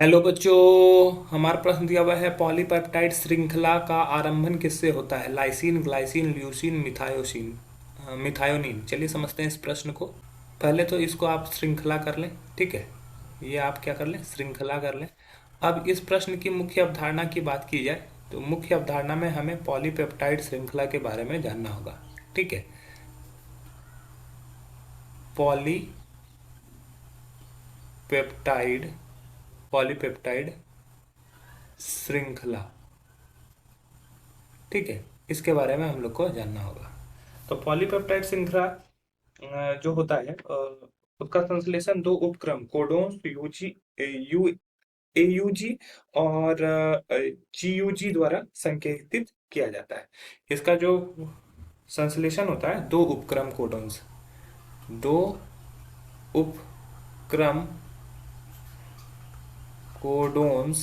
Hello बच्चों। हमारा प्रश्न दिया हुआ है पॉलीपेप्टाइड श्रृंखला का आरंभन किससे होता है? Lysine, glycine, leucine, methionine. चलिए समझते हैं इस प्रश्न को। पहले तो इसको आप श्रृंखला कर लें। ठीक है, ये आप क्या कर लें, श्रृंखला कर लें। अब इस प्रश्न की मुख्य अवधारणा की बात की जाए तो मुख्य अवधारणा में हमें पॉलीपेप्टाइड श्रृंखला के बारे में जानना होगा। ठीक है, पॉलीपेप्टाइड पॉलीपेप्टाइड श्रृंखला। ठीक है, इसके बारे में हम लोग को जानना होगा। तो पॉलीपेप्टाइड श्रृंखला जो होता है उसका संश्लेषण दो उपक्रम कोडोन्स यूजी यू एयूजी और जीयूजी द्वारा संकेतित किया जाता है। इसका जो संश्लेषण होता है दो उपक्रम कोडोन्स, दो उपक्रम कोडोन्स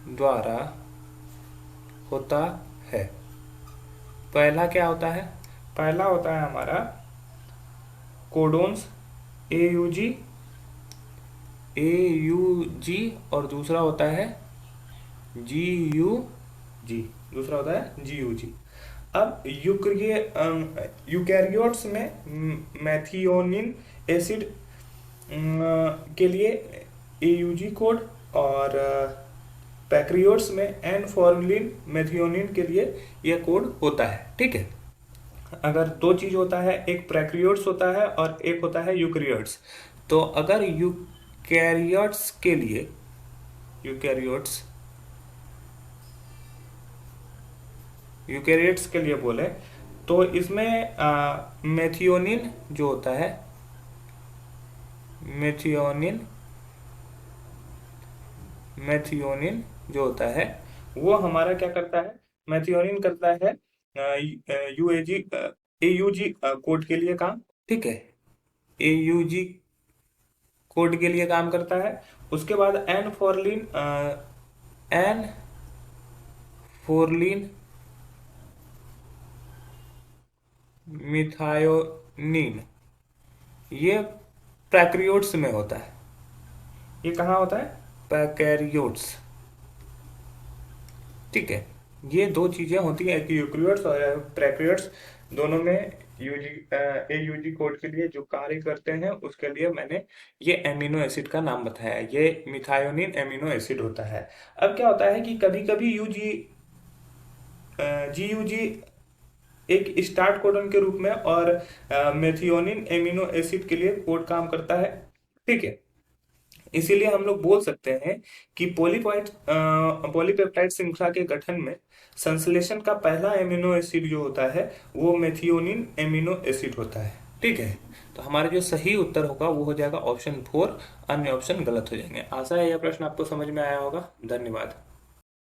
द्वारा होता है। पहला क्या होता है? पहला होता है हमारा कोडोन्स एयूजी एयूजी और दूसरा होता है जीयूजी। दूसरा होता है जीयूजी। अब यूकैरियोट्स में मैथियोनिन एसिड के लिए एयूजी कोड और पैक्रियोट्स में एन फॉर्मलिन मेथियोनिन के लिए यह कोड होता है। ठीक है, अगर दो चीज होता है, एक प्रोकैरियोट्स होता है और एक होता है यूकैरियोट्स। तो अगर यूकैरियोट्स के लिए यूकैरियोट्स यूकैरियोट्स के लिए बोले तो इसमें मेथियोनिन जो होता है, मेथियोनिन मेथियोनिन जो होता है वो हमारा क्या करता है? मेथियोनिन करता है यूएजी एयूजी कोड के लिए काम। ठीक है, एयूजी कोड के लिए काम करता है। उसके बाद एन फोरलिन मिथायोनिन ये प्रोकैरियोट्स में होता है। ये कहाँ होता है? प्रोकैरियोट्स। ठीक है, ये दो चीजें होती हैं, एक यूकैरियोट्स और प्रोकैरियोट्स। दोनों में यूजी एयूजी कोड के लिए जो कार्य करते हैं उसके लिए मैंने ये एमिनो एसिड का नाम बताया। ये मिथायोनिन एमिनो एसिड होता है। अब क्या होता है कि कभी कभी जीयूजी एक स्टार्ट कोडन के रूप में और मेथियोनिन एमिनो एसिड के लिए कोड काम करता है। ठीक है, इसीलिए हम लोग बोल सकते हैं कि पॉलीपेप्टाइड श्रृंखला के गठन में संश्लेषण का पहला एमिनो एसिड जो होता है वो मेथियोनिन एमिनो एसिड होता है। ठीक है, तो हमारा जो सही उत्तर होगा वो हो जाएगा ऑप्शन 4। अन्य ऑप्शन गलत हो जाएंगे। आशा है यह प्रश्न आपको समझ में आया होगा। धन्यवाद।